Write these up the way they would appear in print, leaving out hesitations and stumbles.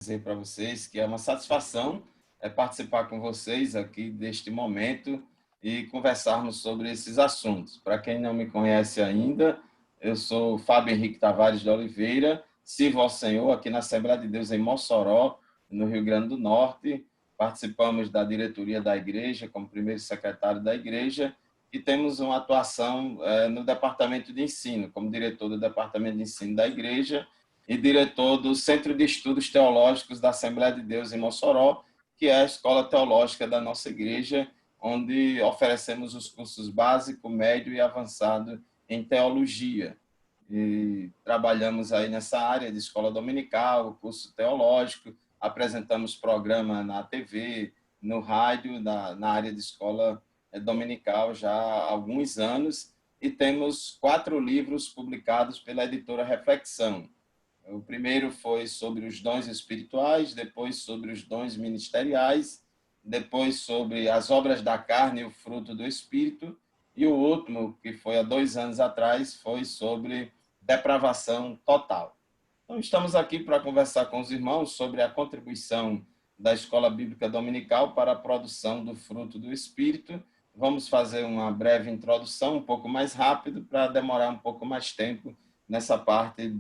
Dizer para vocês que é uma satisfação participar com vocês aqui deste momento e conversarmos sobre esses assuntos. Para quem não me conhece ainda, eu sou Fábio Henrique Tavares de Oliveira, sirvo ao Senhor aqui na Assembleia de Deus em Mossoró, no Rio Grande do Norte. Participamos da diretoria da igreja, como primeiro secretário da igreja, e temos uma atuação no departamento de ensino, como diretor do departamento de ensino da igreja, e diretor do Centro de Estudos Teológicos da Assembleia de Deus em Mossoró, que é a escola teológica da nossa igreja, onde oferecemos os cursos básico, médio e avançado em teologia. E trabalhamos aí nessa área de escola dominical, curso teológico, apresentamos programa na TV, no rádio, na área de escola dominical já há alguns anos, e temos 4 livros publicados pela editora Reflexão. O primeiro foi sobre os dons espirituais, depois sobre os dons ministeriais, depois sobre as obras da carne e o fruto do Espírito, e o último, que foi há 2 anos atrás, foi sobre depravação total. Então, estamos aqui para conversar com os irmãos sobre a contribuição da Escola Bíblica Dominical para a produção do fruto do Espírito. Vamos fazer uma breve introdução, um pouco mais rápido, para demorar um pouco mais tempo nessa parte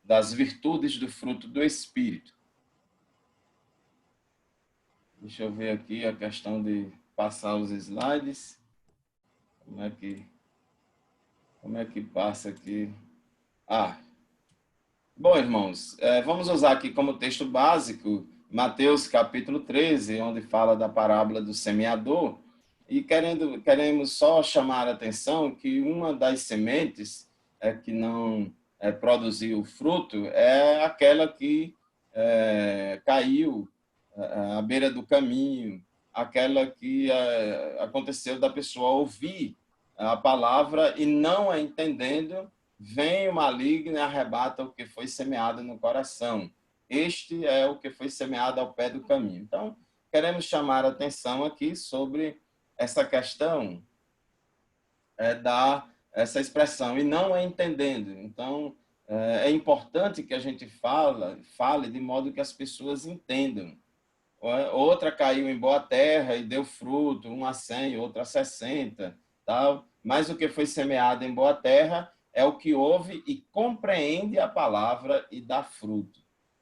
das virtudes do fruto do Espírito. Deixa eu ver aqui a questão de passar os slides. Como é que passa aqui? Bom, irmãos, vamos usar aqui como texto básico Mateus capítulo 13, onde fala da parábola do semeador, e queremos só chamar a atenção que uma das sementes que não produziu fruto é aquela que caiu à beira do caminho, aquela que aconteceu da pessoa ouvir a palavra e não a entendendo, vem o maligno e arrebata o que foi semeado no coração. Este é o que foi semeado ao pé do caminho. Então, queremos chamar a atenção aqui sobre essa questão essa expressão, e não a entendendo. Então, é importante que a gente fale de modo que as pessoas entendam. Outra caiu em boa terra e deu fruto, uma a 100, outra a 60, tal. Mas o que foi semeado em boa terra é o que ouve e compreende a palavra e dá fruto.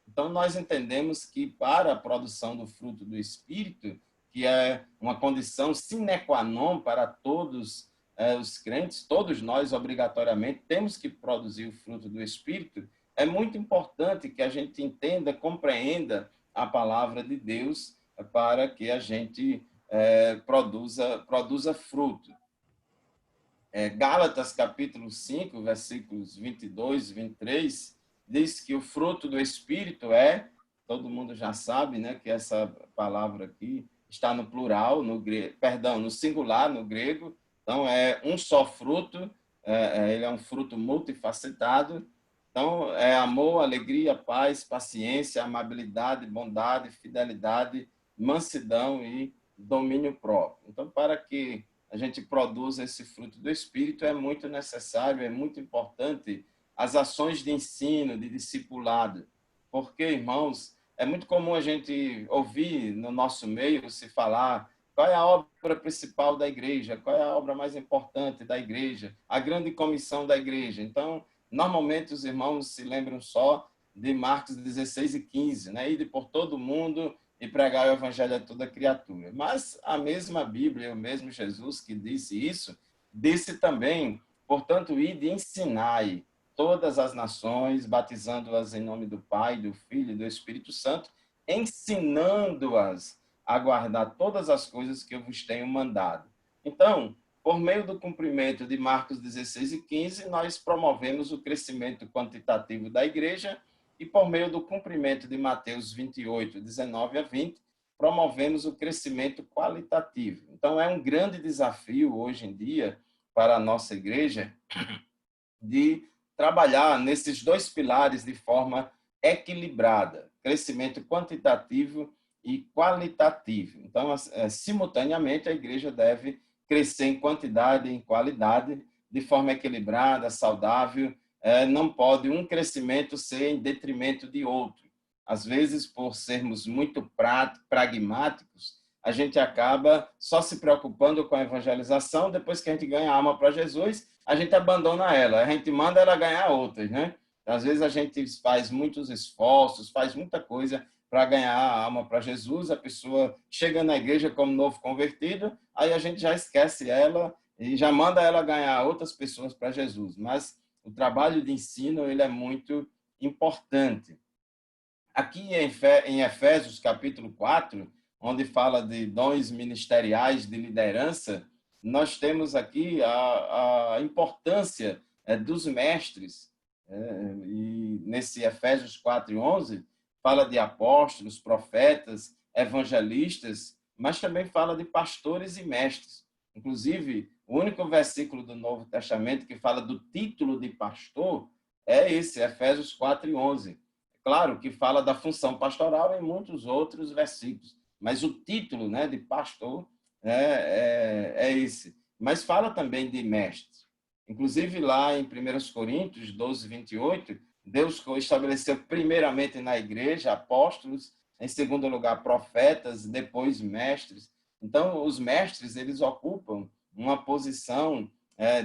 Então, nós entendemos que para a produção do fruto do Espírito, que é uma condição sine qua non para todos os crentes, todos nós, obrigatoriamente, temos que produzir o fruto do Espírito, é muito importante que a gente entenda, compreenda a palavra de Deus para que a gente produza fruto. Gálatas capítulo 5, versículos 22 e 23, diz que o fruto do Espírito todo mundo já sabe, né, que essa palavra aqui está no plural, no singular, no grego, então é um só fruto, ele é um fruto multifacetado. Então, é amor, alegria, paz, paciência, amabilidade, bondade, fidelidade, mansidão e domínio próprio. Então, para que a gente produza esse fruto do Espírito, é muito necessário, é muito importante as ações de ensino, de discipulado. Porque, irmãos, é muito comum a gente ouvir no nosso meio se falar qual é a obra principal da igreja, qual é a obra mais importante da igreja, a grande comissão da igreja. Então, normalmente os irmãos se lembram só de Marcos 16 e 15, né? Ir por todo mundo e pregar o evangelho a toda criatura. Mas a mesma Bíblia, o mesmo Jesus que disse isso, disse também, portanto, ide e ensinai todas as nações, batizando-as em nome do Pai, do Filho e do Espírito Santo, ensinando-as a guardar todas as coisas que eu vos tenho mandado. Então, por meio do cumprimento de Marcos 16 e 15, nós promovemos o crescimento quantitativo da igreja, e por meio do cumprimento de Mateus 28, 19 a 20, promovemos o crescimento qualitativo. Então, é um grande desafio hoje em dia para a nossa igreja de trabalhar nesses 2 pilares de forma equilibrada, crescimento quantitativo e qualitativo. Então, simultaneamente, a igreja deve crescer em quantidade e em qualidade, de forma equilibrada, saudável. Não pode um crescimento ser em detrimento de outro. às vezes, por sermos muito pragmáticos, a gente acaba só se preocupando com a evangelização. Depois que a gente ganha a alma para Jesus, a gente abandona ela, a gente manda ela ganhar outras, né? Às vezes a gente faz muitos esforços, faz muita coisa para ganhar a alma para Jesus, a pessoa chega na igreja como novo convertido, aí a gente já esquece ela e já manda ela ganhar outras pessoas para Jesus. Mas o trabalho de ensino ele é muito importante. Aqui em Efésios, capítulo 4, onde fala de dons ministeriais de liderança, nós temos aqui a importância dos mestres. E nesse Efésios 4:11, fala de apóstolos, profetas, evangelistas, mas também fala de pastores e mestres. Inclusive, o único versículo do Novo Testamento que fala do título de pastor é esse, Efésios 4:11. Claro que fala da função pastoral em muitos outros versículos, mas o título, né, de pastor é esse. Mas fala também de mestre. Inclusive, lá em 1 Coríntios 12:28, Deus estabeleceu primeiramente na igreja apóstolos, em segundo lugar profetas, depois mestres. Então, os mestres, eles ocupam uma posição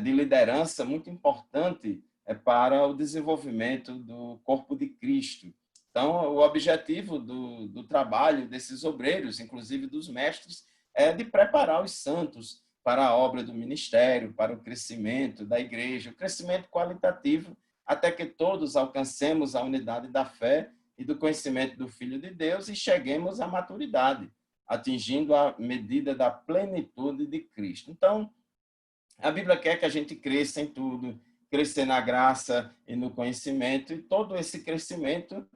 de liderança muito importante para o desenvolvimento do corpo de Cristo. Então, o objetivo do trabalho desses obreiros, inclusive dos mestres, é de preparar os santos para a obra do ministério, para o crescimento da igreja, o crescimento qualitativo, até que todos alcancemos a unidade da fé e do conhecimento do Filho de Deus e cheguemos à maturidade, atingindo a medida da plenitude de Cristo. Então, a Bíblia quer que a gente cresça em tudo, crescer na graça e no conhecimento, e todo esse crescimento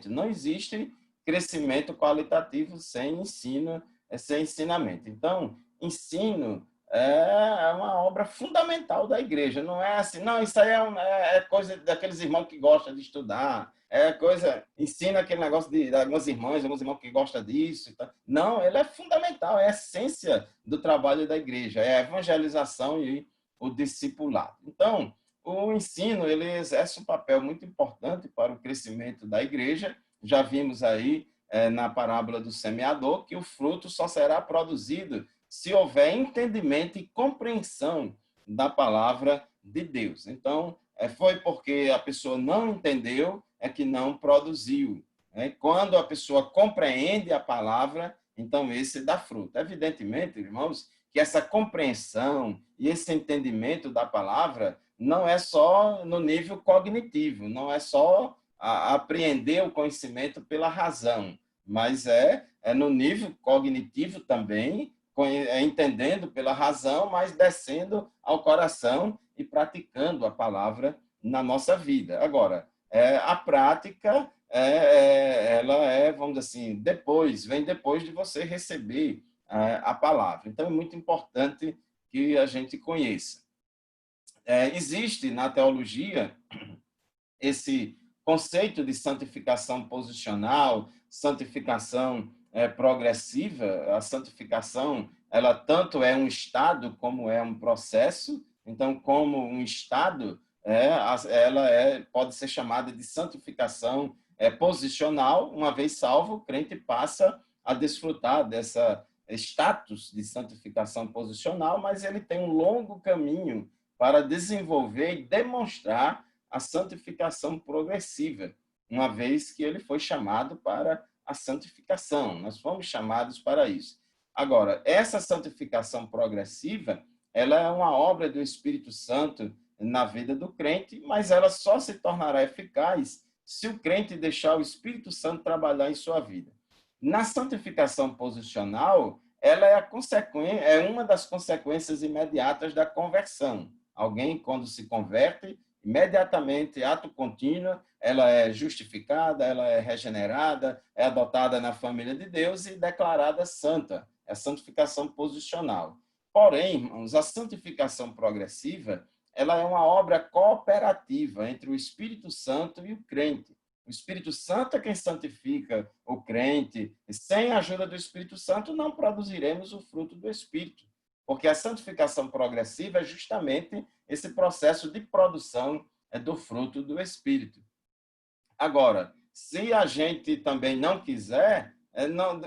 não existe crescimento qualitativo sem ensino, sem ensinamento. Então, ensino é uma obra fundamental da igreja. Não é assim, não, isso aí é coisa daqueles irmãos que gostam de estudar, é coisa, ensina aquele negócio de alguns irmãos que gostam disso. E tal. Não, ele é fundamental, é a essência do trabalho da igreja, é a evangelização e o discipulado. Então, o ensino ele exerce um papel muito importante para o crescimento da igreja. Já vimos aí na parábola do semeador que o fruto só será produzido se houver entendimento e compreensão da palavra de Deus. Então, foi porque a pessoa não entendeu é que não produziu. Quando a pessoa compreende a palavra, então esse dá fruto. Evidentemente, irmãos, que essa compreensão e esse entendimento da palavra não é só no nível cognitivo, não é só apreender o conhecimento pela razão, mas é no nível cognitivo também, entendendo pela razão, mas descendo ao coração e praticando a palavra na nossa vida. Agora, a prática, ela vamos dizer assim, vem depois de você receber a palavra. Então, é muito importante que a gente conheça. Existe na teologia esse conceito de santificação posicional, santificação progressiva. A santificação, ela tanto é um estado como é um processo. Então, como um estado, ela pode ser chamada de santificação posicional. Uma vez salvo, o crente passa a desfrutar dessa status de santificação posicional, mas ele tem um longo caminho para desenvolver e demonstrar a santificação progressiva, uma vez que ele foi chamado para a santificação. Nós fomos chamados para isso. Agora, essa santificação progressiva, ela é uma obra do Espírito Santo na vida do crente, mas ela só se tornará eficaz se o crente deixar o Espírito Santo trabalhar em sua vida. Na santificação posicional, ela é uma das consequências imediatas da conversão. Alguém, quando se converte, imediatamente, ato contínuo, ela é justificada, ela é regenerada, é adotada na família de Deus e declarada santa. É a santificação posicional. Porém, irmãos, a santificação progressiva, ela é uma obra cooperativa entre o Espírito Santo e o crente. O Espírito Santo é quem santifica o crente. E sem a ajuda do Espírito Santo, não produziremos o fruto do Espírito. Porque a santificação progressiva é justamente esse processo de produção do fruto do Espírito. Agora, se a gente também não quiser,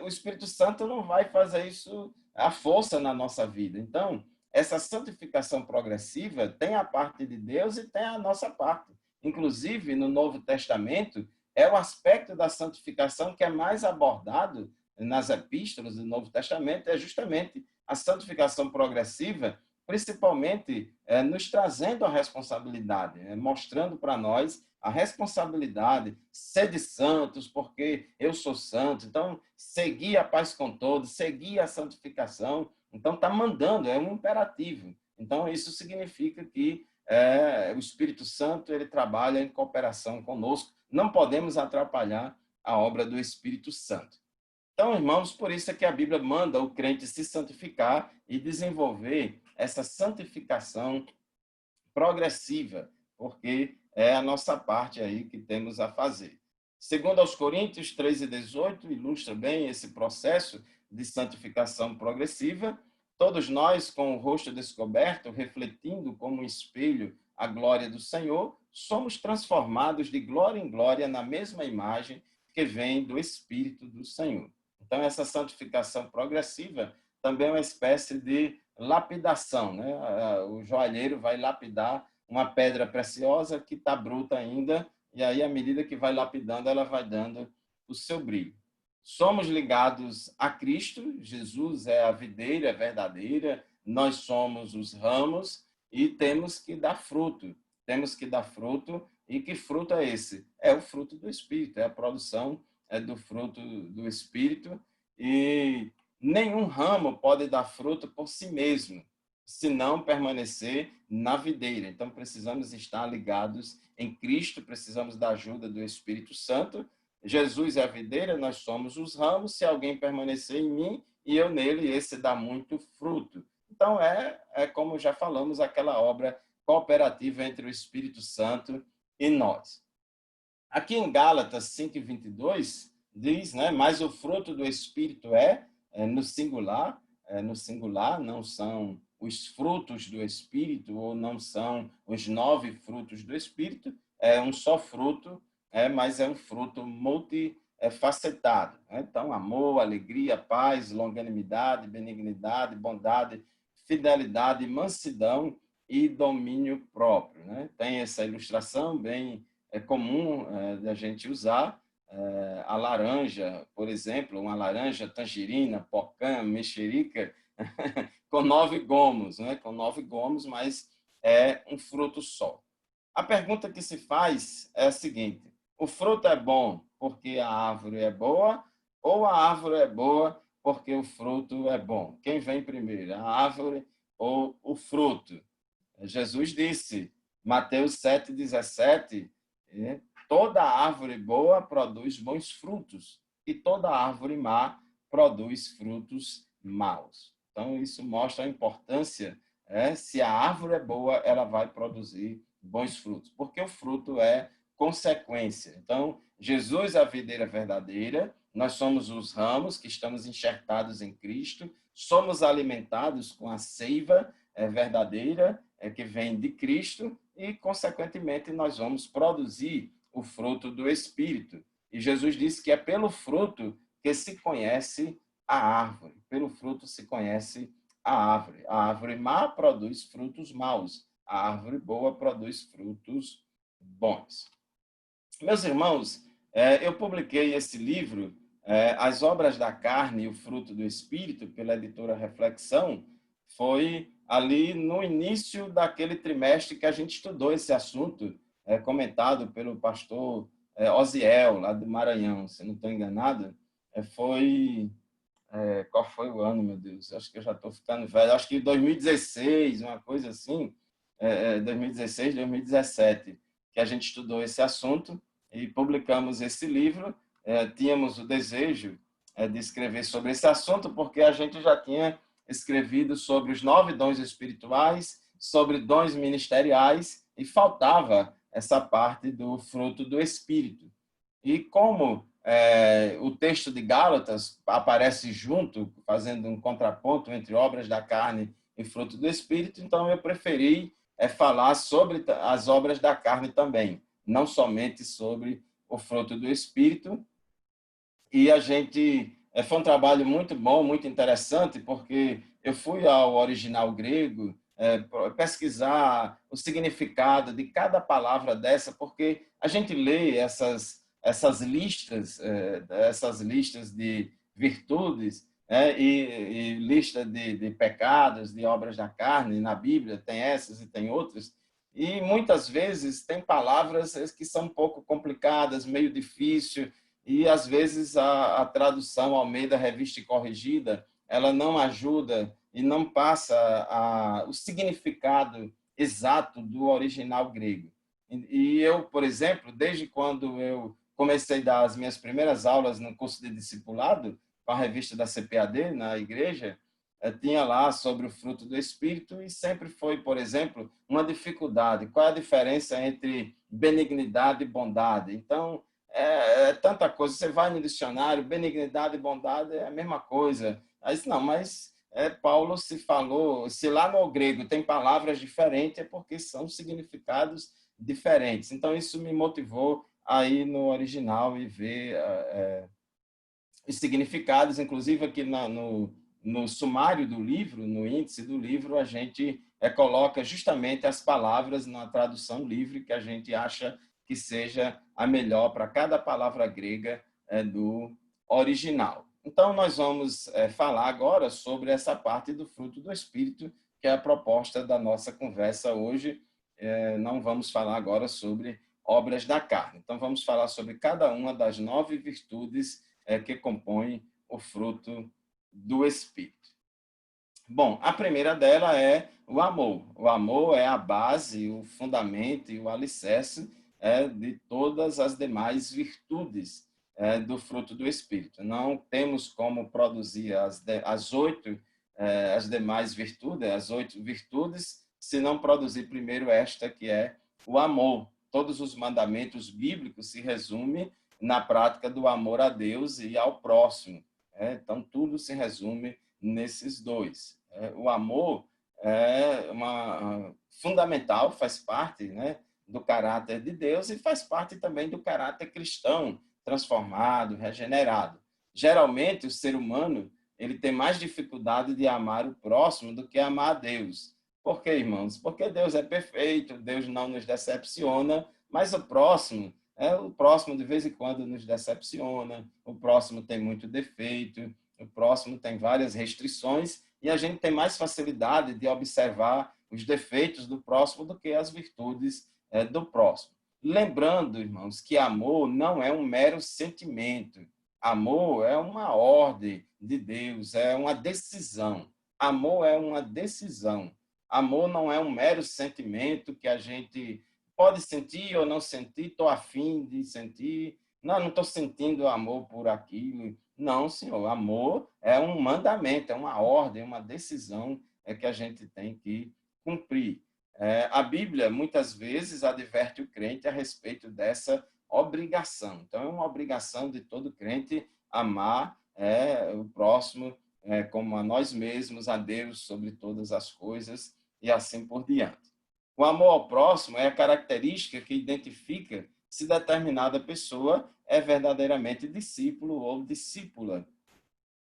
o Espírito Santo não vai fazer isso à força na nossa vida. Então, essa santificação progressiva tem a parte de Deus e tem a nossa parte. Inclusive, no Novo Testamento, é o aspecto da santificação que é mais abordado nas epístolas do Novo Testamento, é justamente a santificação progressiva, principalmente nos trazendo a responsabilidade, mostrando para nós a responsabilidade, sede santos, porque eu sou santo. Então, seguir a paz com todos, seguir a santificação. Então, está mandando, é um imperativo. Então, isso significa que o Espírito Santo ele trabalha em cooperação conosco. Não podemos atrapalhar a obra do Espírito Santo. Então, irmãos, por isso é que a Bíblia manda o crente se santificar e desenvolver essa santificação progressiva, porque é a nossa parte aí que temos a fazer. Segundo aos Coríntios 3:18, ilustra bem esse processo de santificação progressiva. Todos nós, com o rosto descoberto, refletindo como um espelho a glória do Senhor, somos transformados de glória em glória na mesma imagem que vem do Espírito do Senhor. Então, essa santificação progressiva também é uma espécie de lapidação, né? O joalheiro vai lapidar uma pedra preciosa que está bruta ainda, e aí, à medida que vai lapidando, ela vai dando o seu brilho. Somos ligados a Cristo, Jesus é a videira verdadeira, nós somos os ramos e temos que dar fruto. Temos que dar fruto, e que fruto é esse? É o fruto do Espírito, é a produção do fruto do Espírito, e nenhum ramo pode dar fruto por si mesmo, se não permanecer na videira. Então, precisamos estar ligados em Cristo, precisamos da ajuda do Espírito Santo. Jesus é a videira, nós somos os ramos. Se alguém permanecer em mim e eu nele, esse dá muito fruto. Então, como já falamos, aquela obra cooperativa entre o Espírito Santo e nós. Aqui em Gálatas 5:22, diz, né, mas o fruto do Espírito no singular, não são os frutos do Espírito, ou não são os 9 frutos do Espírito, é um só fruto, mas é um fruto multifacetado. Então, amor, alegria, paz, longanimidade, benignidade, bondade, fidelidade, mansidão e domínio próprio. Né? Tem essa ilustração bem comum da gente usar, a laranja, por exemplo, uma laranja tangerina, pocã, mexerica, com 9 gomos, né? Com 9 gomos, mas é um fruto só. A pergunta que se faz é a seguinte: o fruto é bom porque a árvore é boa, ou a árvore é boa porque o fruto é bom? Quem vem primeiro, a árvore ou o fruto? Jesus disse, Mateus 7:17, toda árvore boa produz bons frutos e toda árvore má produz frutos maus. Então, isso mostra a importância, se a árvore é boa, ela vai produzir bons frutos, porque o fruto é consequência. Então, Jesus é a videira verdadeira, nós somos os ramos que estamos enxertados em Cristo, somos alimentados com a seiva verdadeira que vem de Cristo e, consequentemente, nós vamos produzir o fruto do Espírito. E Jesus disse que é pelo fruto que se conhece a árvore. Pelo fruto se conhece a árvore. A árvore má produz frutos maus. A árvore boa produz frutos bons. Meus irmãos, eu publiquei esse livro, As Obras da Carne e o Fruto do Espírito, pela editora Reflexão. Foi ali no início daquele trimestre que a gente estudou esse assunto, comentado pelo pastor Osiel, lá do Maranhão, se não estou enganado. Qual foi o ano, meu Deus? Acho que eu já estou ficando velho. Acho que 2016, uma coisa assim, 2016, 2017, que a gente estudou esse assunto e publicamos esse livro. Tínhamos o desejo de escrever sobre esse assunto, porque a gente já tinha escrevido sobre os 9 dons espirituais, sobre dons ministeriais, e faltava essa parte do fruto do Espírito. E como o texto de Gálatas aparece junto, fazendo um contraponto entre obras da carne e fruto do Espírito, então eu preferi falar sobre as obras da carne também, não somente sobre o fruto do Espírito. E a gente foi um trabalho muito bom, muito interessante, porque eu fui ao original grego pesquisar o significado de cada palavra dessa, porque a gente lê essas listas de virtudes, e lista de pecados, de obras da carne, na Bíblia tem essas e tem outras, e muitas vezes tem palavras que são um pouco complicadas, meio difícil, e às vezes a tradução Almeida Revista e Corrigida ela não ajuda e não passa o significado exato do original grego. E eu, por exemplo, desde quando eu comecei a dar as minhas primeiras aulas no curso de discipulado, com a revista da CPAD na igreja, tinha lá sobre o fruto do Espírito e sempre foi, por exemplo, uma dificuldade. Qual é a diferença entre benignidade e bondade? Então, é tanta coisa. Você vai no dicionário, benignidade e bondade é a mesma coisa. Aí disse, não, mas Paulo se falou, se lá no grego tem palavras diferentes, é porque são significados diferentes. Então, isso me motivou a ir no original e ver os significados, inclusive aqui no sumário do livro, no índice do livro, a gente coloca justamente as palavras na tradução livre que a gente acha que seja a melhor para cada palavra grega do original. Então, nós vamos falar agora sobre essa parte do fruto do Espírito, que é a proposta da nossa conversa hoje. Não vamos falar agora sobre obras da carne. Então, vamos falar sobre cada uma das 9 virtudes que compõem o fruto do Espírito. Bom, a primeira dela é o amor. O amor é a base, o fundamento e o alicerce de todas as demais virtudes do fruto do Espírito. Não temos como produzir as demais virtudes, as 8 virtudes, se não produzir primeiro esta, que é o amor. Todos os mandamentos bíblicos se resumem na prática do amor a Deus e ao próximo. Então, tudo se resume nesses dois. O amor é fundamental, faz parte, né, do caráter de Deus e faz parte também do caráter cristão, transformado, regenerado. Geralmente, o ser humano ele tem mais dificuldade de amar o próximo do que amar a Deus. Por quê, irmãos? Porque Deus é perfeito, Deus não nos decepciona, mas o próximo de vez em quando nos decepciona, o próximo tem muito defeito, o próximo tem várias restrições e a gente tem mais facilidade de observar os defeitos do próximo do que as virtudes do próximo. Lembrando, irmãos, que amor não é um mero sentimento. Amor é uma ordem de Deus, é uma decisão. Amor é uma decisão. Amor não é um mero sentimento que a gente pode sentir ou não sentir, estou afim de sentir. Não estou sentindo amor por aquilo. Não, senhor. Amor é um mandamento, é uma ordem, uma decisão que a gente tem que cumprir. A Bíblia, muitas vezes, adverte o crente a respeito dessa obrigação. Então, é uma obrigação de todo crente amar o próximo como a nós mesmos, a Deus sobre todas as coisas e assim por diante. O amor ao próximo é a característica que identifica se determinada pessoa é verdadeiramente discípulo ou discípula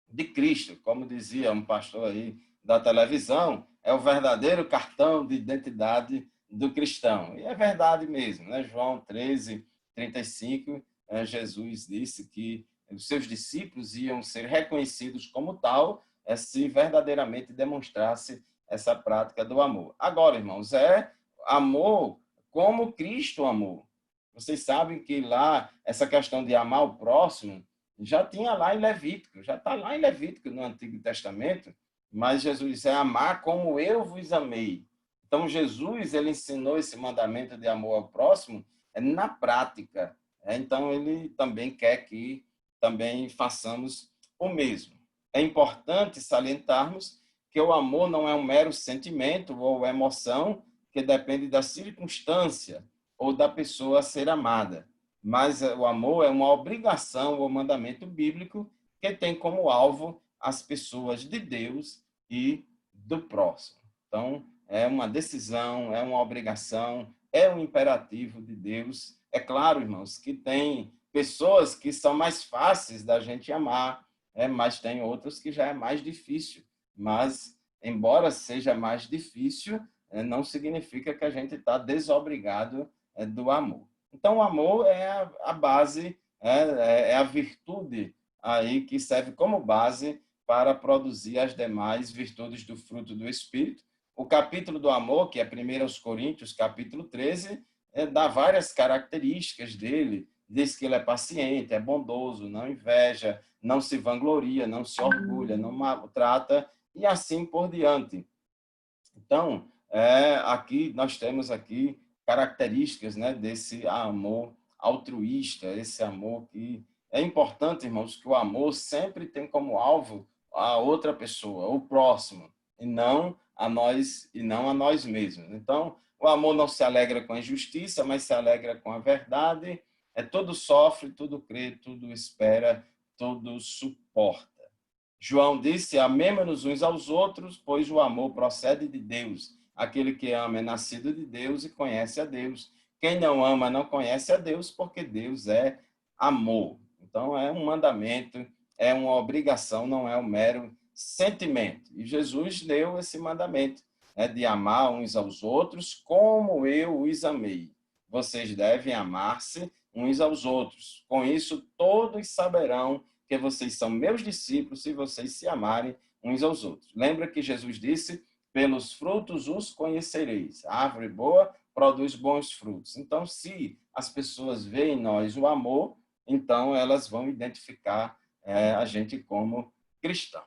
de Cristo. Como dizia um pastor aí da televisão, é o verdadeiro cartão de identidade do cristão. E é verdade mesmo, né? João 13, 35, Jesus disse que os seus discípulos iam ser reconhecidos como tal se verdadeiramente demonstrasse essa prática do amor. Agora, irmãos, amor como Cristo amou. Vocês sabem que lá, essa questão de amar o próximo, já tinha lá em Levítico, já está lá em Levítico no Antigo Testamento, mas Jesus disse, amar como eu vos amei. Então, Jesus, ele ensinou esse mandamento de amor ao próximo na prática. Então, ele também quer que também façamos o mesmo. É importante salientarmos que o amor não é um mero sentimento ou emoção que depende da circunstância ou da pessoa a ser amada. Mas o amor é uma obrigação ou mandamento bíblico que tem como alvo as pessoas de Deus e do próximo. Então, é uma decisão, é uma obrigação, é um imperativo de Deus É claro, irmãos, que tem pessoas que são mais fáceis da gente amar, mas tem outros que já é mais difícil. Mas, embora seja mais difícil, não significa que a gente está desobrigado do amor. Então, o amor é a base, é a virtude aí que serve como base para produzir as demais virtudes do fruto do Espírito. O capítulo do amor, que é 1 Coríntios, capítulo 13, dá várias características dele, diz que ele é paciente, é bondoso, não inveja, não se vangloria, não se orgulha, não maltrata, e assim por diante. Então, aqui nós temos aqui características, né, desse amor altruísta, esse amor que é importante, irmãos, que o amor sempre tem como alvo a outra pessoa, o próximo, e não a nós mesmos. Então, o amor não se alegra com a injustiça, mas se alegra com a verdade. Tudo sofre, tudo crê, tudo espera, tudo suporta. João disse: amemo-nos uns aos outros, pois o amor procede de Deus. Aquele que ama é nascido de Deus e conhece a Deus. Quem não ama não conhece a Deus, porque Deus é amor. Então, é um mandamento, é uma obrigação, não é um mero sentimento. E Jesus deu esse mandamento, de amar uns aos outros como eu os amei. Vocês devem amar-se uns aos outros. Com isso, todos saberão que vocês são meus discípulos se vocês se amarem uns aos outros. Lembra que Jesus disse: pelos frutos os conhecereis. A árvore boa produz bons frutos. Então, se as pessoas veem em nós o amor, então elas vão identificar a gente como cristão.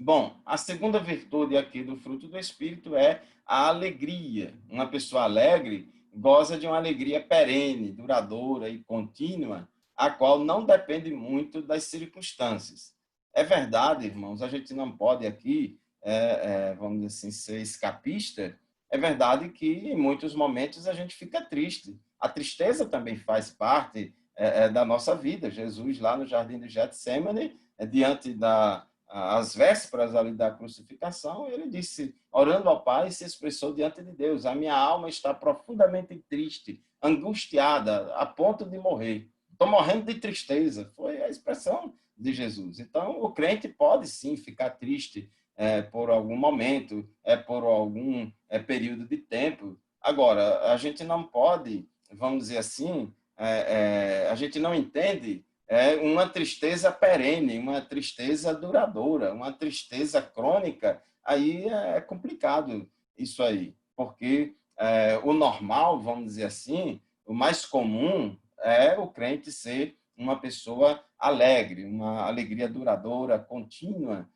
Bom, a segunda virtude aqui do fruto do Espírito é a alegria. Uma pessoa alegre goza de uma alegria perene, duradoura e contínua, a qual não depende muito das circunstâncias. É verdade, irmãos, a gente não pode aqui, vamos dizer assim, ser escapista. É verdade que em muitos momentos a gente fica triste. A tristeza também faz parte da nossa vida. Jesus, lá no Jardim do Getsêmani, diante às vésperas ali da crucificação, ele disse, orando ao Pai, se expressou diante de Deus: a minha alma está profundamente triste, angustiada, a ponto de morrer. Estou morrendo de tristeza. Foi a expressão de Jesus. Então, o crente pode sim ficar triste por algum momento, por algum período de tempo. Agora, a gente não pode, vamos dizer assim, a gente não entende uma tristeza perene, uma tristeza duradoura, uma tristeza crônica. Aí é complicado isso aí, porque o normal, vamos dizer assim, o mais comum é o crente ser uma pessoa alegre, uma alegria duradoura, contínua,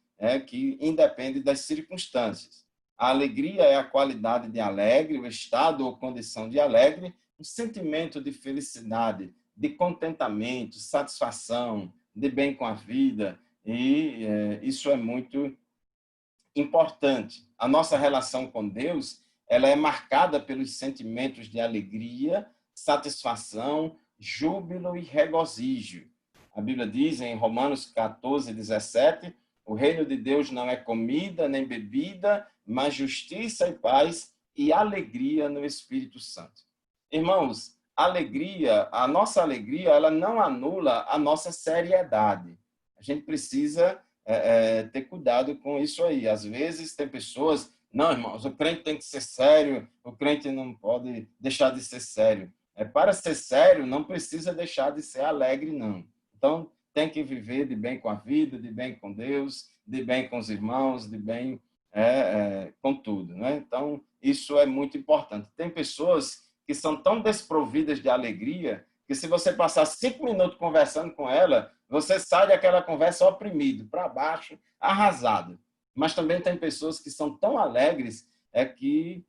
que independe das circunstâncias. A alegria é a qualidade de alegre, o estado ou condição de alegre, um sentimento de felicidade, de contentamento, satisfação, de bem com a vida, e isso é muito importante. A nossa relação com Deus, ela é marcada pelos sentimentos de alegria, satisfação, júbilo e regozijo. A Bíblia diz em Romanos 14, 17, o reino de Deus não é comida nem bebida, mas justiça e paz e alegria no Espírito Santo. Irmãos, a nossa alegria, ela não anula a nossa seriedade. A gente precisa ter cuidado com isso aí. Às vezes tem pessoas, não, irmãos, o crente tem que ser sério, o crente não pode deixar de ser sério. Para ser sério, não precisa deixar de ser alegre, não. Então, tem que viver de bem com a vida, de bem com Deus, de bem com os irmãos, de bem com tudo, né? Então, isso é muito importante. Tem pessoas que são tão desprovidas de alegria que se você passar 5 minutos conversando com ela, você sai daquela conversa oprimido, para baixo, arrasado. Mas também tem pessoas que são tão alegres que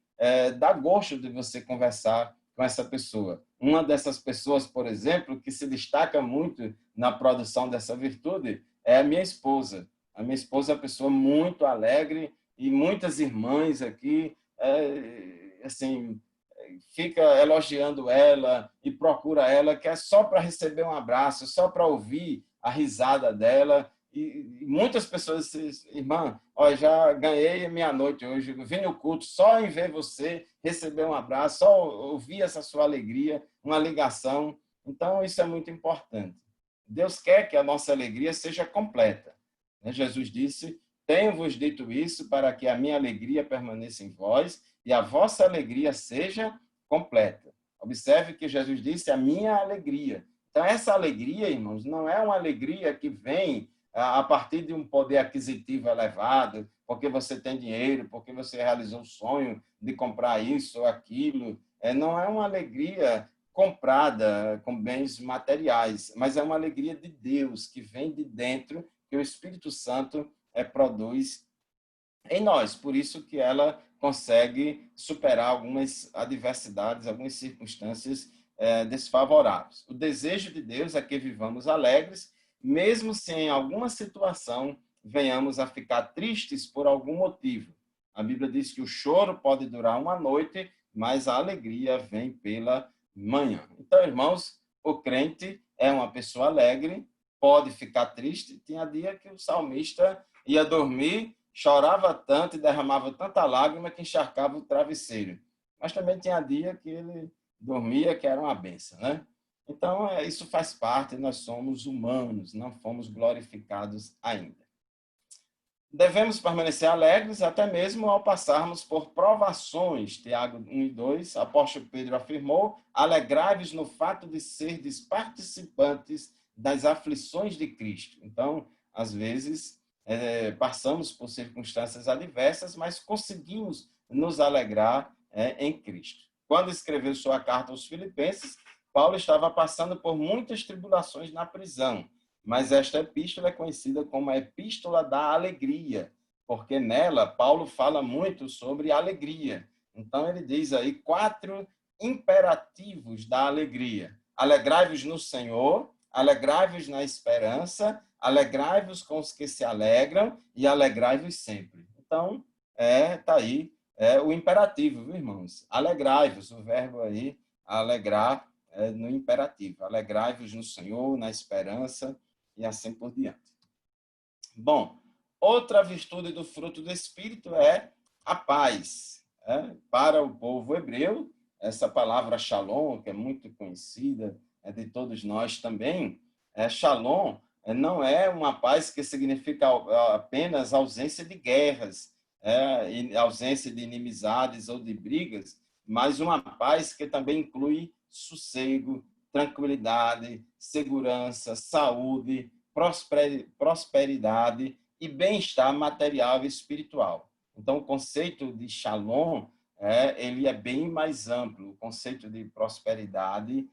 dá gosto de você conversar com essa pessoa. Uma dessas pessoas, por exemplo, que se destaca muito na produção dessa virtude é a minha esposa. A minha esposa é uma pessoa muito alegre e muitas irmãs aqui, assim, fica elogiando ela e procura ela, que é só para receber um abraço, só para ouvir a risada dela, E muitas pessoas dizem, irmã, ó, já ganhei a meia-noite hoje, vim no culto só em ver você, receber um abraço, só ouvir essa sua alegria, uma ligação. Então, isso é muito importante. Deus quer que a nossa alegria seja completa. Jesus disse, tenho-vos dito isso para que a minha alegria permaneça em vós e a vossa alegria seja completa. Observe que Jesus disse, a minha alegria. Então, essa alegria, irmãos, não é uma alegria que vem a partir de um poder aquisitivo elevado, porque você tem dinheiro, porque você realizou o sonho de comprar isso ou aquilo. Não é uma alegria comprada com bens materiais, mas é uma alegria de Deus, que vem de dentro, que o Espírito Santo produz em nós. Por isso que ela consegue superar algumas adversidades, algumas circunstâncias desfavoráveis. O desejo de Deus é que vivamos alegres, mesmo se em alguma situação venhamos a ficar tristes por algum motivo. A Bíblia diz que o choro pode durar uma noite, mas a alegria vem pela manhã. Então, irmãos, o crente é uma pessoa alegre, pode ficar triste. Tinha dia que o salmista ia dormir, chorava tanto e derramava tanta lágrima que encharcava o travesseiro. Mas também tinha dia que ele dormia, que era uma benção, né? Então, isso faz parte, nós somos humanos, não fomos glorificados ainda. Devemos permanecer alegres até mesmo ao passarmos por provações. Tiago 1 e 2, apóstolo Pedro afirmou, alegrai-vos no fato de serdes participantes das aflições de Cristo. Então, às vezes, passamos por circunstâncias adversas, mas conseguimos nos alegrar em Cristo. Quando escreveu sua carta aos Filipenses, Paulo estava passando por muitas tribulações na prisão, mas esta epístola é conhecida como a Epístola da Alegria, porque nela Paulo fala muito sobre alegria. Então ele diz aí 4 imperativos da alegria. Alegrai-vos no Senhor, alegrai-vos na esperança, alegrai-vos com os que se alegram e alegrai-vos sempre. Então, tá aí o imperativo, viu, irmãos? Alegrai-vos, o verbo aí, alegrar, no imperativo. Alegrai-vos no Senhor, na esperança e assim por diante. Bom, outra virtude do fruto do Espírito é a paz. Para o povo hebreu, essa palavra shalom, que é muito conhecida, de todos nós também, shalom não é uma paz que significa apenas ausência de guerras, ausência de inimizades ou de brigas, mas uma paz que também inclui sossego, tranquilidade, segurança, saúde, prosperidade e bem-estar material e espiritual. Então, o conceito de shalom ele é bem mais amplo. O conceito de prosperidade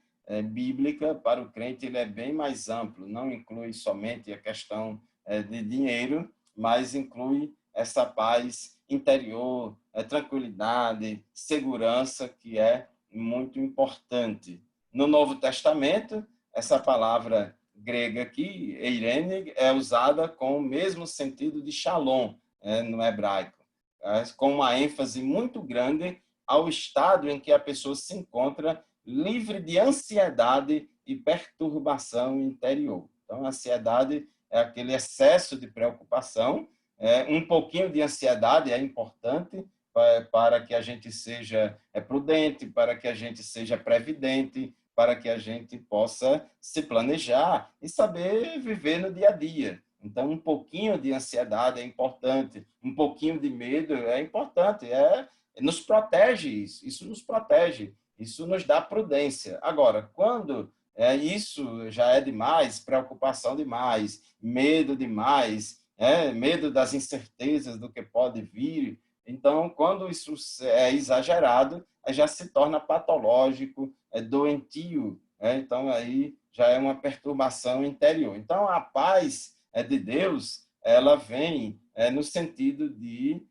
bíblica para o crente ele é bem mais amplo. Não inclui somente a questão de dinheiro, mas inclui essa paz interior, tranquilidade, segurança, que é muito importante. No Novo Testamento, essa palavra grega aqui, eirene, é usada com o mesmo sentido de shalom no hebraico, com uma ênfase muito grande ao estado em que a pessoa se encontra livre de ansiedade e perturbação interior. Então, a ansiedade é aquele excesso de preocupação, um pouquinho de ansiedade é importante para que a gente seja prudente, para que a gente seja previdente, para que a gente possa se planejar e saber viver no dia a dia. Então, um pouquinho de ansiedade é importante, um pouquinho de medo é importante, nos protege isso nos protege, isso nos dá prudência. Agora, quando isso já é demais, preocupação demais, medo demais, medo das incertezas do que pode vir, então, quando isso é exagerado, já se torna patológico, doentio, então aí já é uma perturbação interior. Então, a paz de Deus, ela vem no sentido de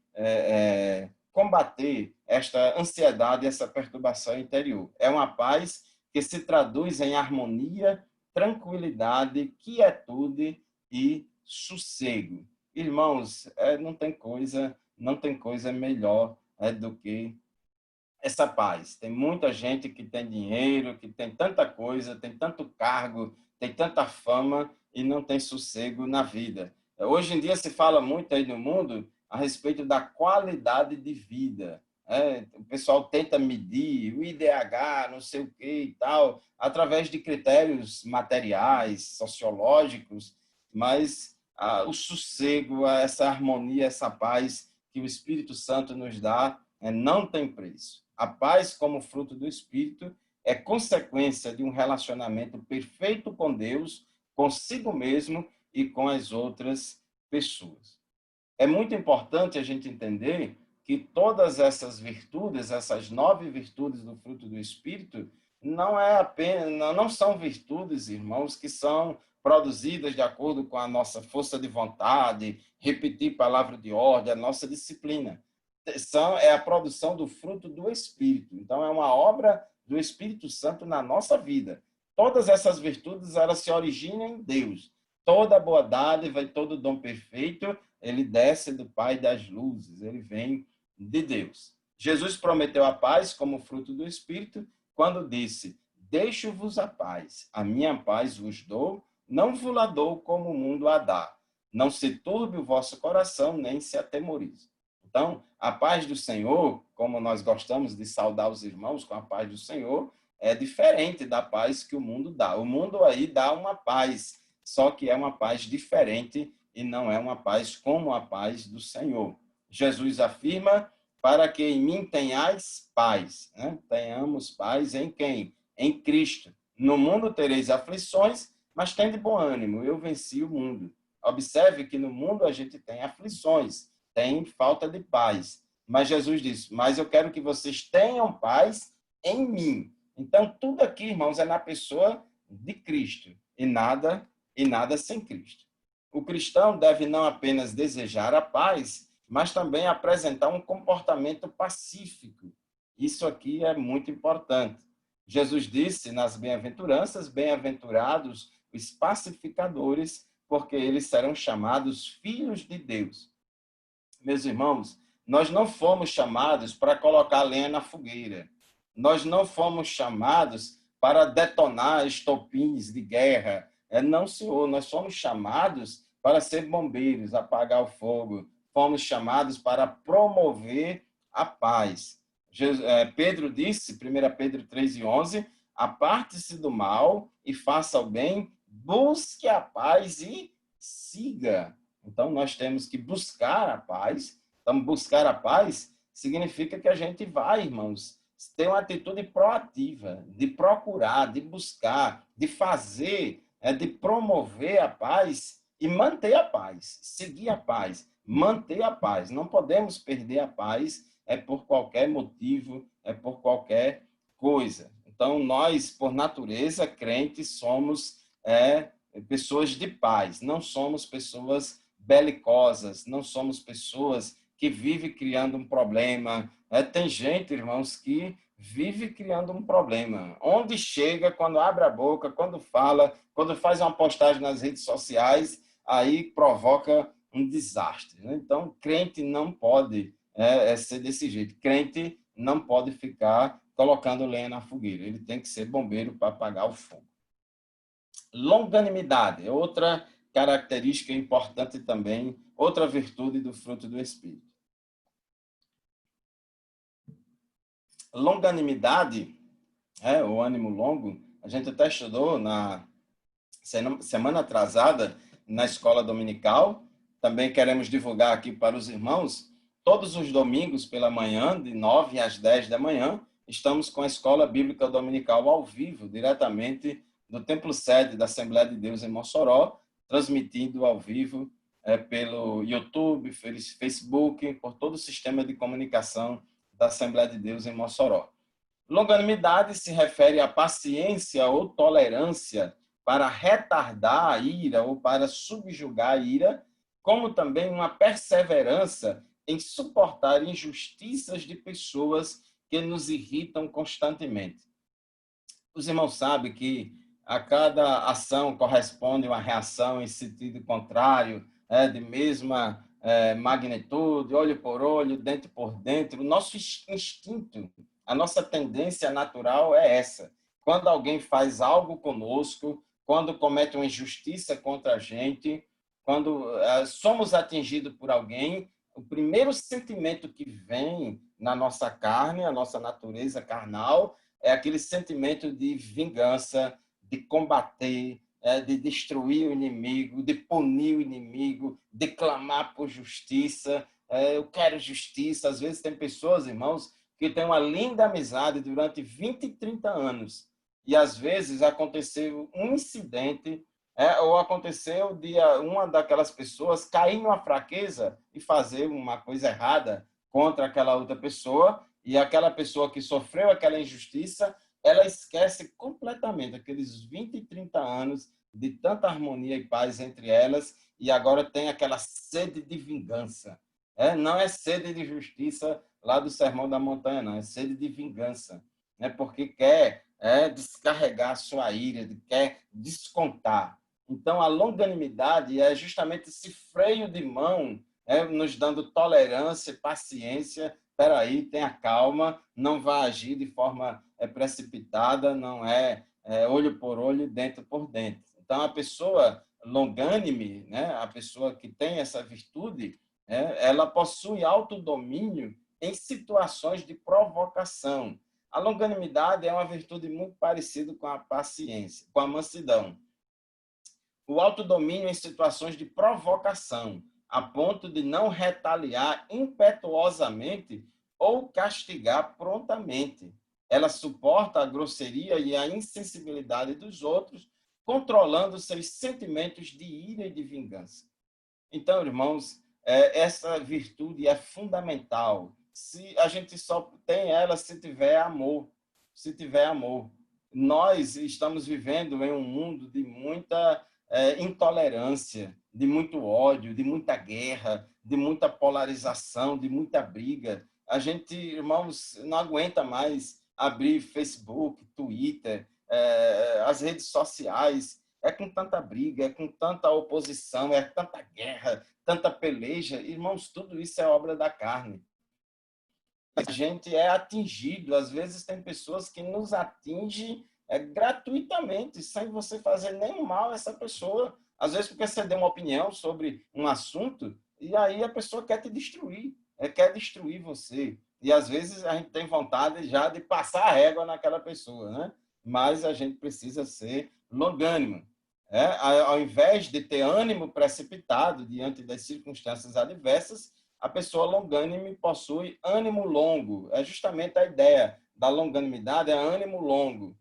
combater esta ansiedade, essa perturbação interior. É uma paz que se traduz em harmonia, tranquilidade, quietude e sossego. Irmãos, não tem coisa melhor do que essa paz. Tem muita gente que tem dinheiro, que tem tanta coisa, tem tanto cargo, tem tanta fama e não tem sossego na vida. Hoje em dia se fala muito aí no mundo a respeito da qualidade de vida. O pessoal tenta medir o IDH, não sei o que e tal, através de critérios materiais, sociológicos, mas o sossego, essa harmonia, essa paz que o Espírito Santo nos dá, não tem preço. A paz, como fruto do Espírito, é consequência de um relacionamento perfeito com Deus, consigo mesmo e com as outras pessoas. É muito importante a gente entender que todas essas virtudes, essas 9 virtudes do fruto do Espírito, não são virtudes, irmãos, que são produzidas de acordo com a nossa força de vontade, repetir palavra de ordem, a nossa disciplina. É a produção do fruto do Espírito. Então, é uma obra do Espírito Santo na nossa vida. Todas essas virtudes, elas se originam em Deus. Toda boa dádiva e todo dom perfeito, ele desce do Pai das luzes, ele vem de Deus. Jesus prometeu a paz como fruto do Espírito, quando disse: deixo-vos a paz, a minha paz vos dou, não vos la dou como o mundo a dá. Não se turbe o vosso coração, nem se atemorize. Então, a paz do Senhor, como nós gostamos de saudar os irmãos com a paz do Senhor, é diferente da paz que o mundo dá. O mundo aí dá uma paz, só que é uma paz diferente e não é uma paz como a paz do Senhor. Jesus afirma: para que em mim tenhais paz. Tenhamos paz em quem? Em Cristo. No mundo tereis aflições, mas tende bom ânimo, eu venci o mundo. Observe que no mundo a gente tem aflições, tem falta de paz. Mas Jesus disse: mas eu quero que vocês tenham paz em mim. Então, tudo aqui, irmãos, é na pessoa de Cristo e nada sem Cristo. O cristão deve não apenas desejar a paz, mas também apresentar um comportamento pacífico. Isso aqui é muito importante. Jesus disse nas bem-aventuranças: bem-aventurados os pacificadores, porque eles serão chamados filhos de Deus. Meus irmãos, nós não fomos chamados para colocar lenha na fogueira. Nós não fomos chamados para detonar estopins de guerra. Não, senhor, nós fomos chamados para ser bombeiros, apagar o fogo. Fomos chamados para promover a paz. Pedro disse, 1 Pedro 3:11, aparte-se do mal e faça o bem, busque a paz e siga. Então, nós temos que buscar a paz. Então, buscar a paz significa que a gente vai, irmãos, ter uma atitude proativa, de procurar, de buscar, de fazer, de promover a paz e manter a paz, seguir a paz, manter a paz. Não podemos perder a paz por qualquer motivo, por qualquer coisa. Então, nós, por natureza, crentes, somos pessoas de paz, não somos pessoas belicosas, não somos pessoas que vivem criando um problema. Tem gente, irmãos, que vive criando um problema. Onde chega, quando abre a boca, quando fala, quando faz uma postagem nas redes sociais, aí provoca um desastre. Então, crente não pode ser desse jeito. Crente não pode ficar colocando lenha na fogueira. Ele tem que ser bombeiro para apagar o fogo. Longanimidade é outra característica importante também, outra virtude do fruto do Espírito. Longanimidade, o ânimo longo, a gente até estudou na semana atrasada na escola dominical, também queremos divulgar aqui para os irmãos, todos os domingos pela manhã, de 9 às 10 da manhã, estamos com a Escola Bíblica Dominical ao vivo, diretamente do Templo Sede da Assembleia de Deus em Mossoró, transmitindo ao vivo pelo YouTube, Facebook, por todo o sistema de comunicação da Assembleia de Deus em Mossoró. Longanimidade se refere à paciência ou tolerância para retardar a ira ou para subjugar a ira, como também uma perseverança em suportar injustiças de pessoas que nos irritam constantemente. Os irmãos sabem que a cada ação corresponde uma reação em sentido contrário, de mesma magnitude, olho por olho, dente por dente. O nosso instinto, a nossa tendência natural é essa. Quando alguém faz algo conosco, quando comete uma injustiça contra a gente, quando somos atingidos por alguém, o primeiro sentimento que vem na nossa carne, a nossa natureza carnal, é aquele sentimento de vingança, de combater, de destruir o inimigo, de punir o inimigo, de clamar por justiça. Eu quero justiça. Às vezes tem pessoas, irmãos, que têm uma linda amizade durante 20, 30 anos. E às vezes aconteceu um incidente, ou aconteceu de uma daquelas pessoas cair numa fraqueza e fazer uma coisa errada contra aquela outra pessoa, e aquela pessoa que sofreu aquela injustiça, ela esquece completamente aqueles 20, 30 anos de tanta harmonia e paz entre elas, e agora tem aquela sede de vingança. Não é sede de justiça lá do Sermão da Montanha, não, é sede de vingança, né? Porque quer descarregar a sua ira, quer descontar. Então, a longanimidade é justamente esse freio de mão, nos dando tolerância, paciência. Espera aí, tenha calma, não vá agir de forma precipitada, não olho por olho, dentro por dentro. Então, a pessoa longânime, né, a pessoa que tem essa virtude, ela possui autodomínio em situações de provocação. A longanimidade é uma virtude muito parecida com a paciência, com a mansidão. O autodomínio em situações de provocação, a ponto de não retaliar impetuosamente ou castigar prontamente. Ela suporta a grosseria e a insensibilidade dos outros, controlando seus sentimentos de ira e de vingança. Então, irmãos, essa virtude é fundamental. Se a gente só tem ela se tiver amor, se tiver amor. Nós estamos vivendo em um mundo de muita intolerância, de muito ódio, de muita guerra, de muita polarização, de muita briga. A gente, irmãos, não aguenta mais abrir Facebook, Twitter, as redes sociais. É com tanta briga, é com tanta oposição, é tanta guerra, tanta peleja. Irmãos, tudo isso é obra da carne. A gente é atingido. Às vezes tem pessoas que nos atingem gratuitamente, sem você fazer nenhum mal a essa pessoa. Às vezes porque você deu uma opinião sobre um assunto e aí a pessoa quer te destruir, quer destruir você. E às vezes a gente tem vontade já de passar a régua naquela pessoa, né? Mas a gente precisa ser longânimo. Ao invés de ter ânimo precipitado diante das circunstâncias adversas, a pessoa longânime possui ânimo longo. É justamente a ideia da longanimidade, é ânimo longo.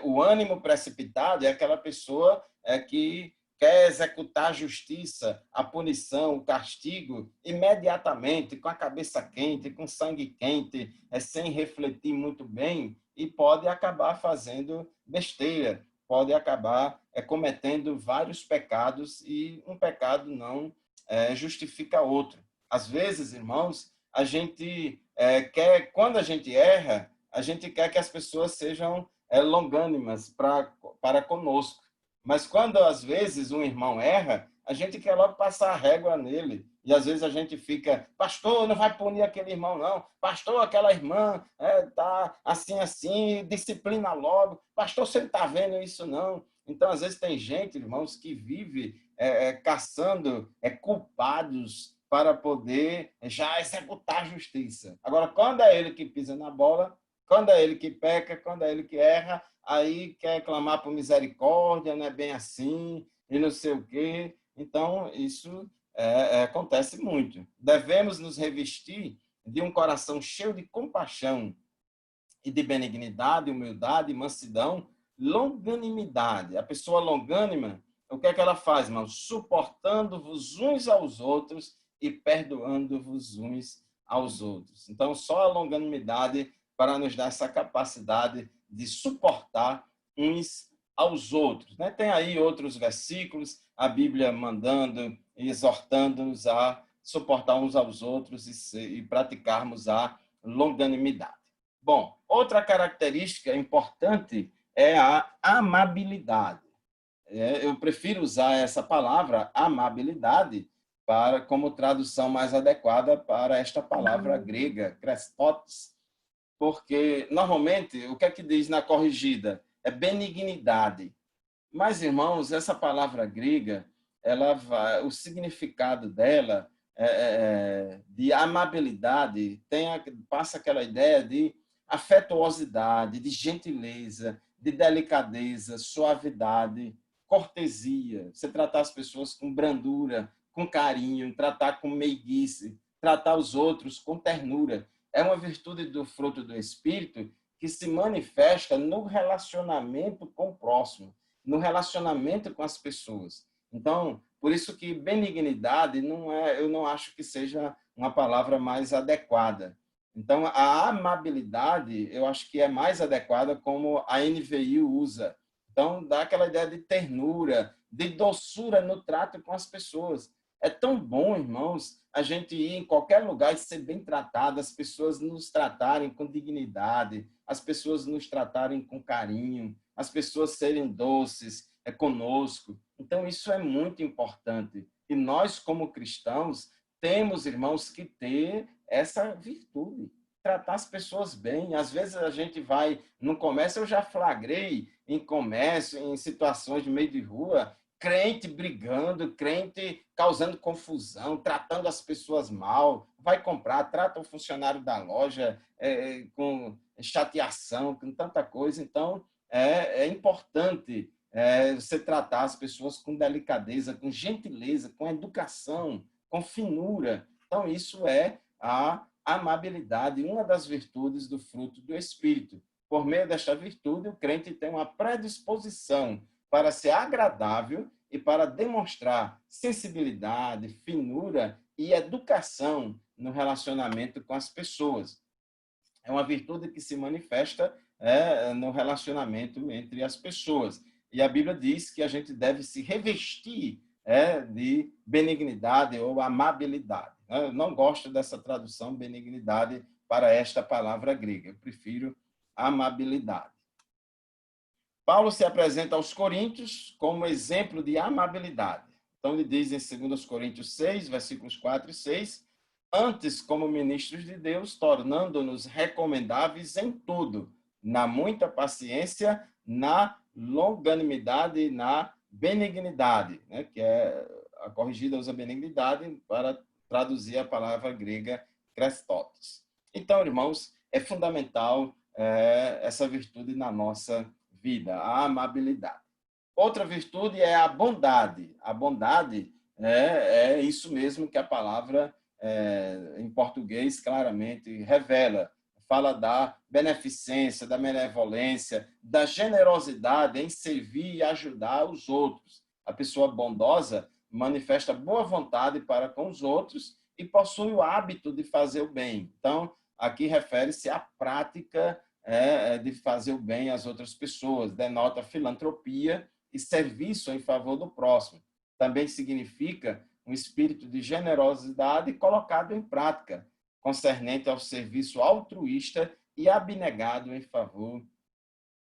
O ânimo precipitado é aquela pessoa que quer executar a justiça, a punição, o castigo imediatamente, com a cabeça quente, com sangue quente, sem refletir muito bem, e pode acabar fazendo besteira, pode acabar cometendo vários pecados, e um pecado não justifica outro. Às vezes, irmãos, a gente quer, quando a gente erra, a gente quer que as pessoas sejam longânimas para conosco. Mas quando, às vezes, um irmão erra, a gente quer logo passar a régua nele. E, às vezes, a gente fica, pastor, não vai punir aquele irmão, não. Pastor, aquela irmã está assim, assim, disciplina logo. Pastor, você não está vendo isso, não. Então, às vezes, tem gente, irmãos, que vive caçando culpados para poder já executar a justiça. Agora, quando é ele que pisa na bola, quando é ele que peca, quando é ele que erra, aí quer clamar por misericórdia, não é bem assim, e não sei o quê. Então, isso acontece muito. Devemos nos revestir de um coração cheio de compaixão e de benignidade, humildade, mansidão, longanimidade. A pessoa longânima, o que é que ela faz, irmão? Suportando-vos uns aos outros e perdoando-vos uns aos outros. Então, só a longanimidade para nos dar essa capacidade de suportar uns aos outros. Né? Tem aí outros versículos, a Bíblia mandando e exortando-nos a suportar uns aos outros e praticarmos a longanimidade. Bom, outra característica importante é a amabilidade. Eu prefiro usar essa palavra, amabilidade, como tradução mais adequada para esta palavra grega, krestos, porque, normalmente, o que é que diz na corrigida? É benignidade. Mas, irmãos, essa palavra grega, o significado dela de amabilidade passa aquela ideia de afetuosidade, de gentileza, de delicadeza, suavidade, cortesia. Você tratar as pessoas com brandura, com carinho, tratar com meiguice, tratar os outros com ternura. É uma virtude do fruto do Espírito que se manifesta no relacionamento com o próximo, no relacionamento com as pessoas. Então, por isso que benignidade eu não acho que seja uma palavra mais adequada. Então, a amabilidade, eu acho que é mais adequada como a NVI usa. Então, dá aquela ideia de ternura, de doçura no trato com as pessoas. É tão bom, irmãos, a gente ir em qualquer lugar e ser bem tratado, as pessoas nos tratarem com dignidade, as pessoas nos tratarem com carinho, as pessoas serem doces conosco. Então, isso é muito importante. E nós, como cristãos, temos, irmãos, que ter essa virtude, tratar as pessoas bem. Às vezes a gente vai no comércio, eu já flagrei em comércio, em situações de meio de rua, crente brigando, crente causando confusão, tratando as pessoas mal, vai comprar, trata o funcionário da loja com chateação, com tanta coisa. Então, é importante você tratar as pessoas com delicadeza, com gentileza, com educação, com finura. Então, isso é a amabilidade, uma das virtudes do fruto do Espírito. Por meio desta virtude, o crente tem uma predisposição para ser agradável e para demonstrar sensibilidade, finura e educação no relacionamento com as pessoas. É uma virtude que se manifesta no relacionamento entre as pessoas. E a Bíblia diz que a gente deve se revestir de benignidade ou amabilidade. Eu não gosto dessa tradução benignidade para esta palavra grega. Eu prefiro amabilidade. Paulo se apresenta aos Coríntios como exemplo de amabilidade. Então, ele diz em 2 Coríntios 6, versículos 4 e 6, antes, como ministros de Deus, tornando-nos recomendáveis em tudo, na muita paciência, na longanimidade e na benignidade, né? Que é a corrigida usa benignidade para traduzir a palavra grega krestotos. Então, irmãos, é fundamental essa virtude na nossa vida, a amabilidade. Outra virtude é a bondade. A bondade é isso mesmo que a palavra em português claramente revela. Fala da beneficência, da benevolência, da generosidade em servir e ajudar os outros. A pessoa bondosa manifesta boa vontade para com os outros e possui o hábito de fazer o bem. Então, aqui refere-se à prática de fazer o bem às outras pessoas, denota filantropia e serviço em favor do próximo. Também significa um espírito de generosidade colocado em prática, concernente ao serviço altruísta e abnegado em favor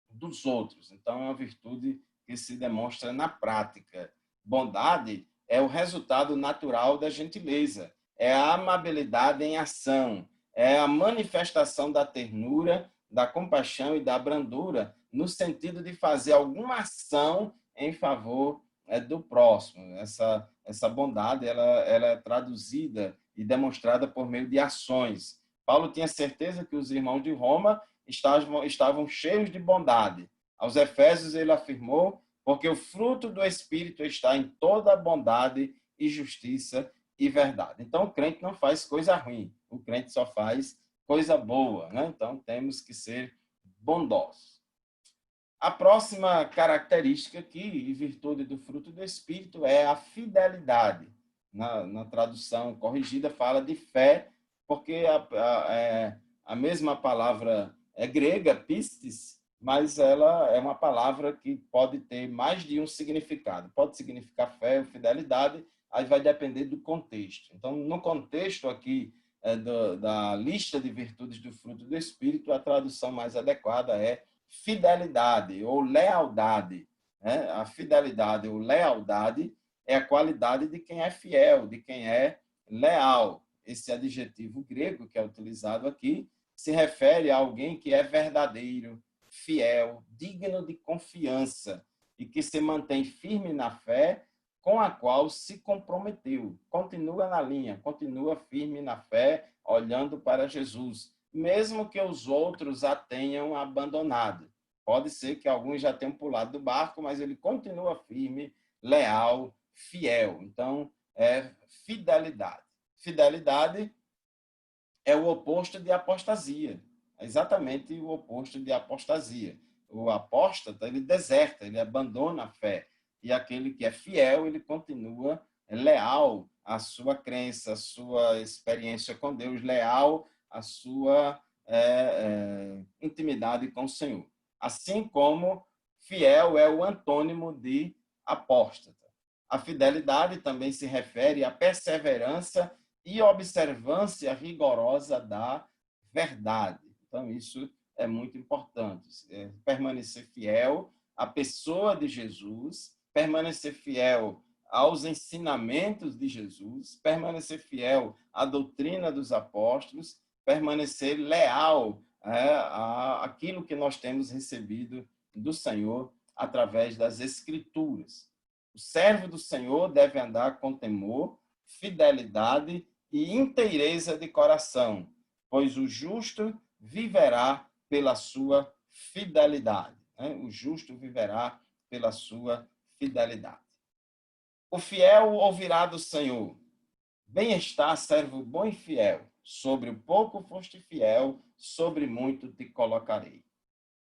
dos outros. Então, é uma virtude que se demonstra na prática. Bondade é o resultado natural da gentileza, é a amabilidade em ação, é a manifestação da ternura, da compaixão e da brandura, no sentido de fazer alguma ação em favor do próximo. Essa bondade ela é traduzida e demonstrada por meio de ações. Paulo tinha certeza que os irmãos de Roma estavam cheios de bondade. Aos Efésios ele afirmou, porque o fruto do Espírito está em toda a bondade e justiça e verdade. Então, o crente não faz coisa ruim, o crente só faz coisa boa, né? Então, temos que ser bondosos. A próxima característica aqui, em virtude do fruto do Espírito, é a fidelidade. Na tradução corrigida, fala de fé, porque a mesma palavra é grega, pistis, mas ela é uma palavra que pode ter mais de um significado. Pode significar fé ou fidelidade, aí vai depender do contexto. Então, no contexto aqui da lista de virtudes do fruto do Espírito, a tradução mais adequada é fidelidade ou lealdade. Né? A fidelidade ou lealdade é a qualidade de quem é fiel, de quem é leal. Esse adjetivo grego que é utilizado aqui se refere a alguém que é verdadeiro, fiel, digno de confiança e que se mantém firme na fé com a qual se comprometeu. Continua na linha, continua firme na fé, olhando para Jesus, mesmo que os outros a tenham abandonado. Pode ser que alguns já tenham pulado do barco, mas ele continua firme, leal, fiel. Então, é fidelidade. Fidelidade é o oposto de apostasia. É exatamente o oposto de apostasia. O apóstata, ele deserta, ele abandona a fé. E aquele que é fiel, ele continua leal à sua crença, à sua experiência com Deus, leal à sua intimidade com o Senhor. Assim como fiel é o antônimo de apóstata. A fidelidade também se refere à perseverança e observância rigorosa da verdade. Então, isso é muito importante. Permanecer fiel à pessoa de Jesus, permanecer fiel aos ensinamentos de Jesus, permanecer fiel à doutrina dos apóstolos, permanecer leal àquilo que nós temos recebido do Senhor através das Escrituras. O servo do Senhor deve andar com temor, fidelidade e inteireza de coração, pois o justo viverá pela sua fidelidade. O justo viverá pela sua fidelidade. O fiel ouvirá do Senhor: bem está, servo bom e fiel. Sobre o pouco foste fiel, sobre muito te colocarei.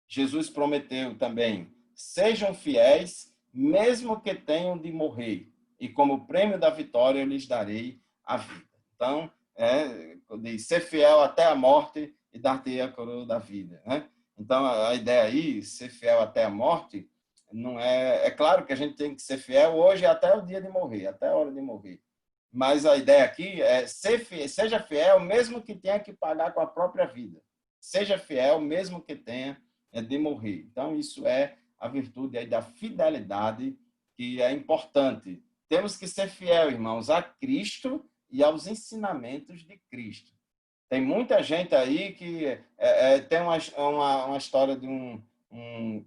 Jesus prometeu também: sejam fiéis, mesmo que tenham de morrer, e como prêmio da vitória eu lhes darei a vida. Então, diz, ser fiel até a morte e dar-te a coroa da vida. Então, a ideia aí, ser fiel até a morte, não é... É claro que a gente tem que ser fiel hoje até o dia de morrer, até a hora de morrer. Mas a ideia aqui é seja fiel, mesmo que tenha que pagar com a própria vida. Seja fiel, mesmo que tenha de morrer. Então, isso é a virtude aí da fidelidade, que é importante. Temos que ser fiel, irmãos, a Cristo e aos ensinamentos de Cristo. Tem muita gente aí que tem uma história de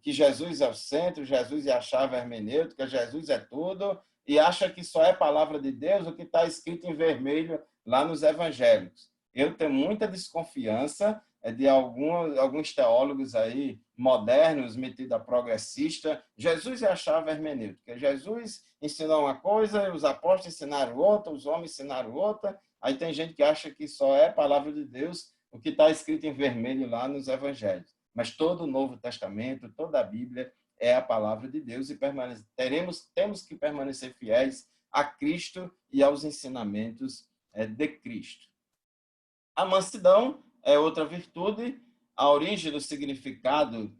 que Jesus é o centro, Jesus é a chave hermenêutica, Jesus é tudo, e acha que só é palavra de Deus o que está escrito em vermelho lá nos evangélicos. Eu tenho muita desconfiança de alguns teólogos aí modernos, metidos a progressista. Jesus é a chave hermenêutica. Jesus ensinou uma coisa, os apóstolos ensinaram outra, os homens ensinaram outra. Aí tem gente que acha que só é palavra de Deus o que está escrito em vermelho lá nos evangelhos. Mas todo o Novo Testamento, toda a Bíblia é a palavra de Deus e temos que permanecer fiéis a Cristo e aos ensinamentos de Cristo. A mansidão é outra virtude. A origem do significado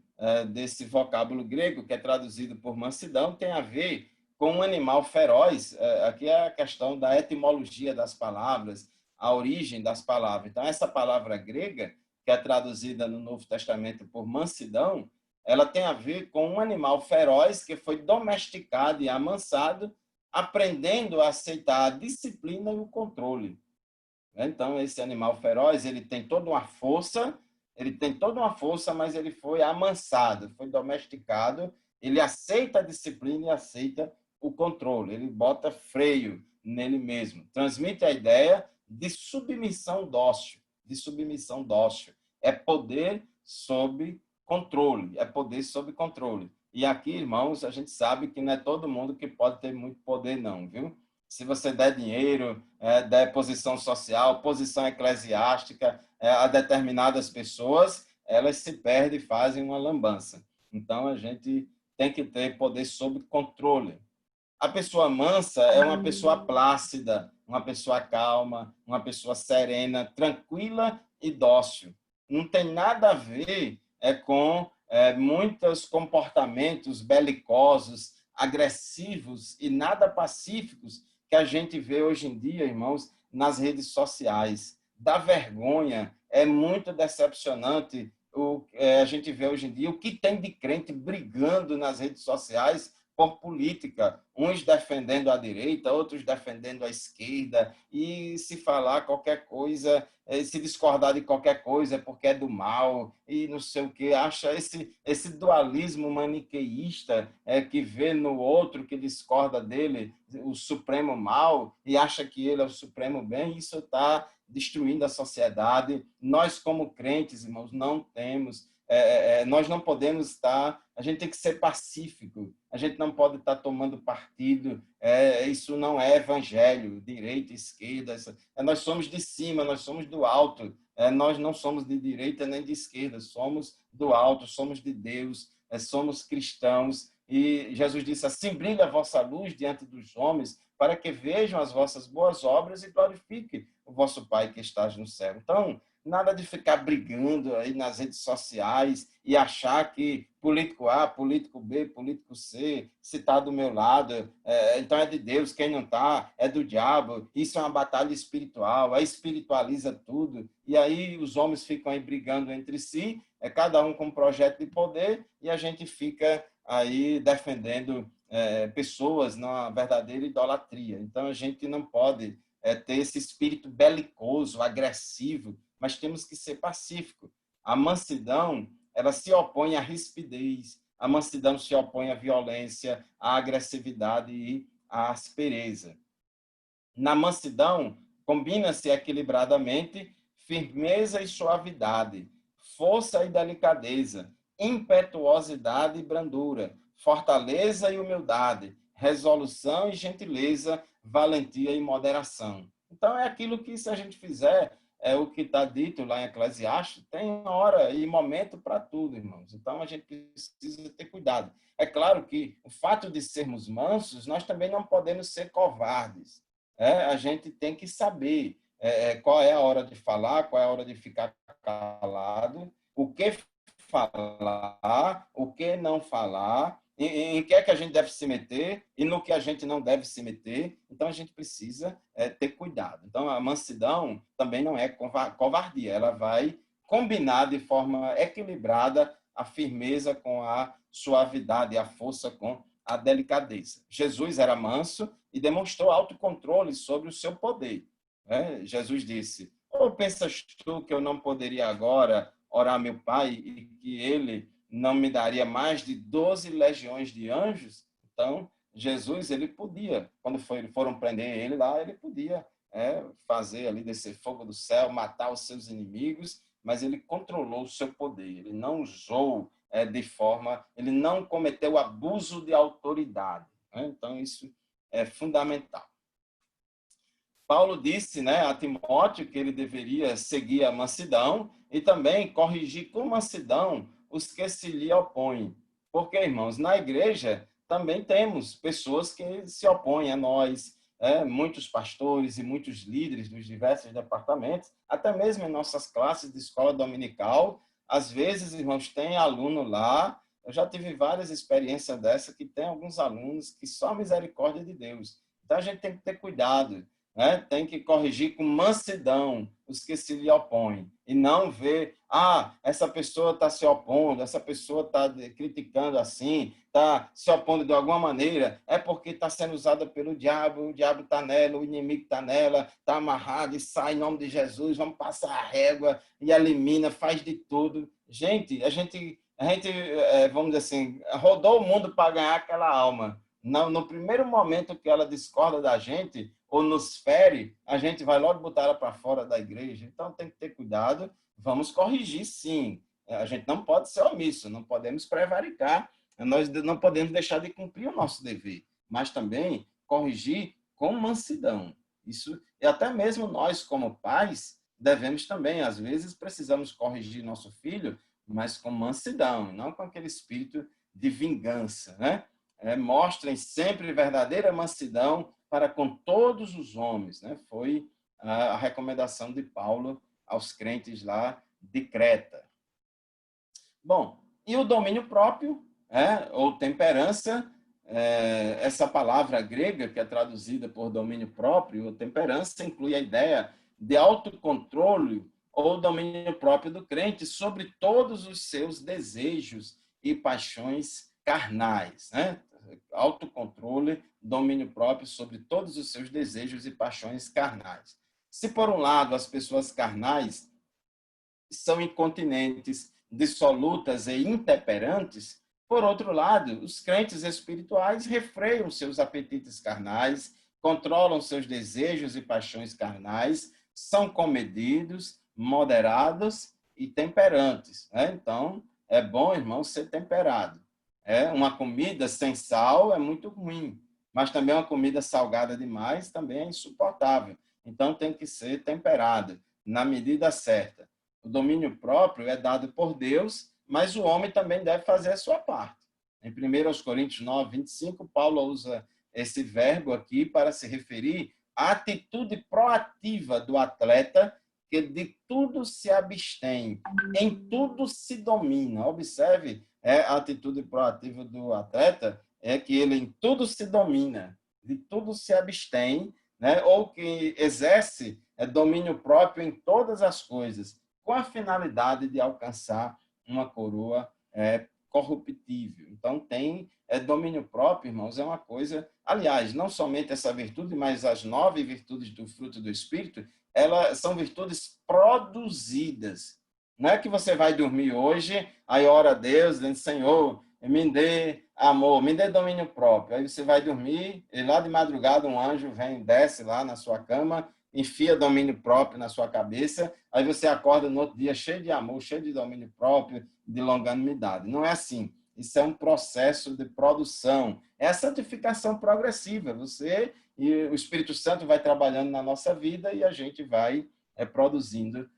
desse vocábulo grego, que é traduzido por mansidão, tem a ver com um animal feroz. Aqui é a questão da etimologia das palavras, a origem das palavras. Então, essa palavra grega, que é traduzida no Novo Testamento por mansidão, ela tem a ver com um animal feroz que foi domesticado e amansado, aprendendo a aceitar a disciplina e o controle. Então, esse animal feroz, ele tem toda uma força, mas ele foi amansado, foi domesticado, ele aceita a disciplina e aceita o controle, ele bota freio nele mesmo. Transmite a ideia de submissão dócil, É poder sob controle, E aqui, irmãos, a gente sabe que não é todo mundo que pode ter muito poder, não, viu? Se você der dinheiro, der posição social, posição eclesiástica a determinadas pessoas, elas se perdem e fazem uma lambança. Então, a gente tem que ter poder sob controle. A pessoa mansa é uma pessoa plácida, uma pessoa calma, uma pessoa serena, tranquila e dócil. Não tem nada a ver com muitos comportamentos belicosos, agressivos e nada pacíficos que a gente vê hoje em dia, irmãos, nas redes sociais. Dá vergonha, é muito decepcionante a gente vê hoje em dia o que tem de crente brigando nas redes sociais por política, uns defendendo a direita, outros defendendo a esquerda, e se falar qualquer coisa, se discordar de qualquer coisa é porque é do mal, e não sei o que, acha esse dualismo maniqueísta que vê no outro que discorda dele o supremo mal e acha que ele é o supremo bem, isso está destruindo a sociedade. Nós, como crentes, irmãos, não temos nós não podemos estar, a gente tem que ser pacífico, a gente não pode estar tomando partido, isso não é evangelho, direita, esquerda, nós somos de cima, nós somos do alto, nós não somos de direita nem de esquerda, somos do alto, somos de Deus, somos cristãos, e Jesus disse, assim brilha a vossa luz diante dos homens, para que vejam as vossas boas obras e glorifiquem o vosso Pai que estás no céu. Então, nada de ficar brigando aí nas redes sociais e achar que político A, político B, político C, se está do meu lado, então é de Deus, quem não está é do diabo. Isso é uma batalha espiritual, aí espiritualiza tudo. E aí os homens ficam aí brigando entre si, cada um com um projeto de poder, e a gente fica aí defendendo pessoas na verdadeira idolatria. Então a gente não pode ter esse espírito belicoso, agressivo, mas temos que ser pacífico. A mansidão, ela se opõe à rispidez, a mansidão se opõe à violência, à agressividade e à aspereza. Na mansidão, combina-se equilibradamente firmeza e suavidade, força e delicadeza, impetuosidade e brandura, fortaleza e humildade, resolução e gentileza, valentia e moderação. Então, é aquilo que, se a gente fizer, é o que está dito lá em Eclesiastes, tem hora e momento para tudo, irmãos. Então, a gente precisa ter cuidado. É claro que o fato de sermos mansos, nós também não podemos ser covardes. A gente tem que saber qual é a hora de falar, qual é a hora de ficar calado, o que falar, o que não falar, em que é que a gente deve se meter e no que a gente não deve se meter. Então, a gente precisa ter cuidado. Então, a mansidão também não é covardia, ela vai combinar de forma equilibrada a firmeza com a suavidade, a força com a delicadeza. Jesus era manso e demonstrou autocontrole sobre o seu poder. Jesus disse, ou pensas tu que eu não poderia agora orar a meu Pai e que ele não me daria mais de 12 legiões de anjos? Então, Jesus, ele podia, quando foram prender ele lá, ele podia fazer ali, descer fogo do céu, matar os seus inimigos, mas ele controlou o seu poder, ele não usou de forma, ele não cometeu abuso de autoridade. Então, isso é fundamental. Paulo disse a Timóteo que ele deveria seguir a mansidão e também corrigir com mansidão os que se lhe opõem. Porque, irmãos, na igreja também temos pessoas que se opõem a nós, muitos pastores e muitos líderes dos diversos departamentos, até mesmo em nossas classes de escola dominical. Às vezes, irmãos, tem aluno lá, eu já tive várias experiências dessa, que tem alguns alunos que só a misericórdia de Deus. Então, a gente tem que ter cuidado. Tem que corrigir com mansidão os que se lhe opõem e não ver, essa pessoa está se opondo, essa pessoa está criticando assim, está se opondo de alguma maneira, é porque está sendo usada pelo diabo, o diabo está nela, o inimigo está nela, está amarrado e sai em nome de Jesus, vamos passar a régua e elimina, faz de tudo. Gente, a gente vamos dizer assim, rodou o mundo para ganhar aquela alma. No primeiro momento que ela discorda da gente ou nos fere, a gente vai logo botar ela para fora da igreja. Então, tem que ter cuidado. Vamos corrigir, sim. A gente não pode ser omisso, não podemos prevaricar, nós não podemos deixar de cumprir o nosso dever, mas também corrigir com mansidão. Isso, e até mesmo nós, como pais, devemos também, às vezes, precisamos corrigir nosso filho, mas com mansidão, não com aquele espírito de vingança, mostrem sempre verdadeira mansidão para com todos os homens. Foi a recomendação de Paulo aos crentes lá de Creta. Bom, e o domínio próprio, ou temperança, essa palavra grega que é traduzida por domínio próprio, ou temperança, inclui a ideia de autocontrole ou domínio próprio do crente sobre todos os seus desejos e paixões carnais. autocontrole, domínio próprio sobre todos os seus desejos e paixões carnais. Se, por um lado, as pessoas carnais são incontinentes, dissolutas e intemperantes, por outro lado, os crentes espirituais refreiam seus apetites carnais, controlam seus desejos e paixões carnais, são comedidos, moderados e temperantes. Né? Então, é bom, irmão, ser temperado. Uma comida sem sal é muito ruim, mas também uma comida salgada demais também é insuportável. Então, tem que ser temperado, na medida certa. O domínio próprio é dado por Deus, mas o homem também deve fazer a sua parte. Em 1 Coríntios 9, 25, Paulo usa esse verbo aqui para se referir à atitude proativa do atleta, que de tudo se abstém, em tudo se domina. Observe, a atitude proativa do atleta é que ele em tudo se domina, de tudo se abstém, né? Ou que exerce domínio próprio em todas as coisas, com a finalidade de alcançar uma coroa corruptível. Então, tem domínio próprio, irmãos, é uma coisa... Aliás, não somente essa virtude, mas as 9 virtudes do fruto do Espírito, elas são virtudes produzidas. Não é que você vai dormir hoje, aí ora a Deus, dizendo, Senhor, me dê amor, me dê domínio próprio. Aí você vai dormir, e lá de madrugada um anjo vem, desce lá na sua cama, enfia domínio próprio na sua cabeça, aí você acorda no outro dia cheio de amor, cheio de domínio próprio, de longanimidade. Não é assim. Isso é um processo de produção. É a santificação progressiva. Você e o Espírito Santo vai trabalhando na nossa vida e a gente vai produzindo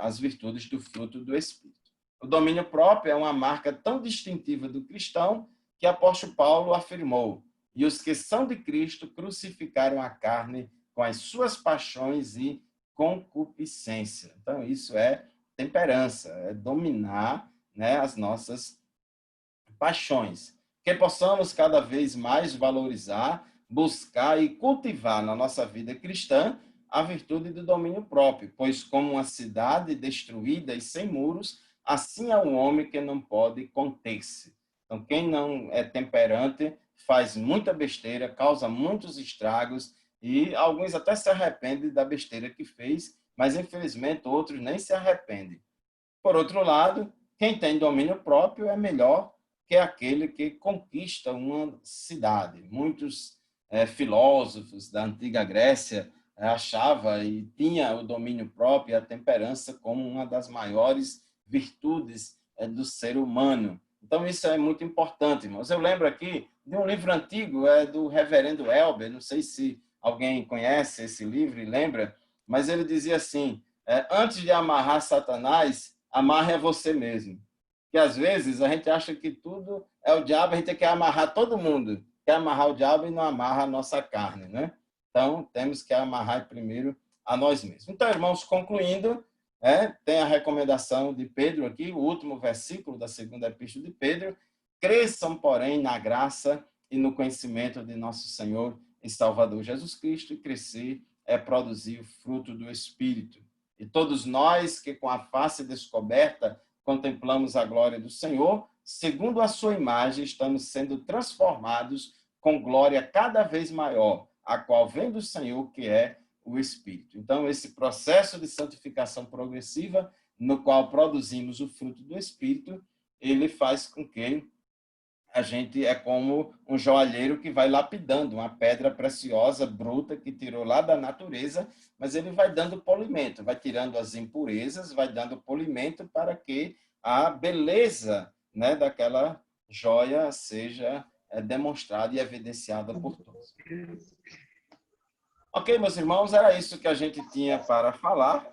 as virtudes do fruto do Espírito. O domínio próprio é uma marca tão distintiva do cristão que o apóstolo Paulo afirmou: e os que são de Cristo crucificaram a carne com as suas paixões e concupiscência. Então, isso é temperança, é dominar, né, as nossas paixões. Que possamos cada vez mais valorizar, buscar e cultivar na nossa vida cristã a virtude do domínio próprio, pois como uma cidade destruída e sem muros, assim é um homem que não pode conter-se. Então, quem não é temperante faz muita besteira, causa muitos estragos, e alguns até se arrependem da besteira que fez, mas infelizmente outros nem se arrependem. Por outro lado, quem tem domínio próprio é melhor que aquele que conquista uma cidade. Muitos filósofos da antiga Grécia achavam e tinha o domínio próprio e a temperança como uma das maiores virtudes do ser humano. Então, isso é muito importante, irmãos. Eu lembro aqui de um livro antigo, do reverendo Elber, não sei se alguém conhece esse livro e lembra, mas ele dizia assim, antes de amarrar Satanás, amarre a você mesmo. Que às vezes a gente acha que tudo é o diabo, a gente quer amarrar todo mundo, quer amarrar o diabo e não amarra a nossa carne, né? Então, temos que amarrar primeiro a nós mesmos. Então, irmãos, concluindo, tem a recomendação de Pedro aqui, o último versículo da segunda epístola de Pedro: cresçam, porém, na graça e no conhecimento de nosso Senhor e Salvador Jesus Cristo, e crescer é produzir o fruto do Espírito. E todos nós que com a face descoberta contemplamos a glória do Senhor, segundo a sua imagem, estamos sendo transformados com glória cada vez maior, a qual vem do Senhor, que é o Espírito. Então, esse processo de santificação progressiva, no qual produzimos o fruto do Espírito, ele faz com que a gente é como um joalheiro que vai lapidando uma pedra preciosa, bruta, que tirou lá da natureza, mas ele vai dando polimento, vai tirando as impurezas, vai dando polimento para que a beleza, né, daquela joia seja demonstrada e evidenciada por todos. Ok, meus irmãos, era isso que a gente tinha para falar.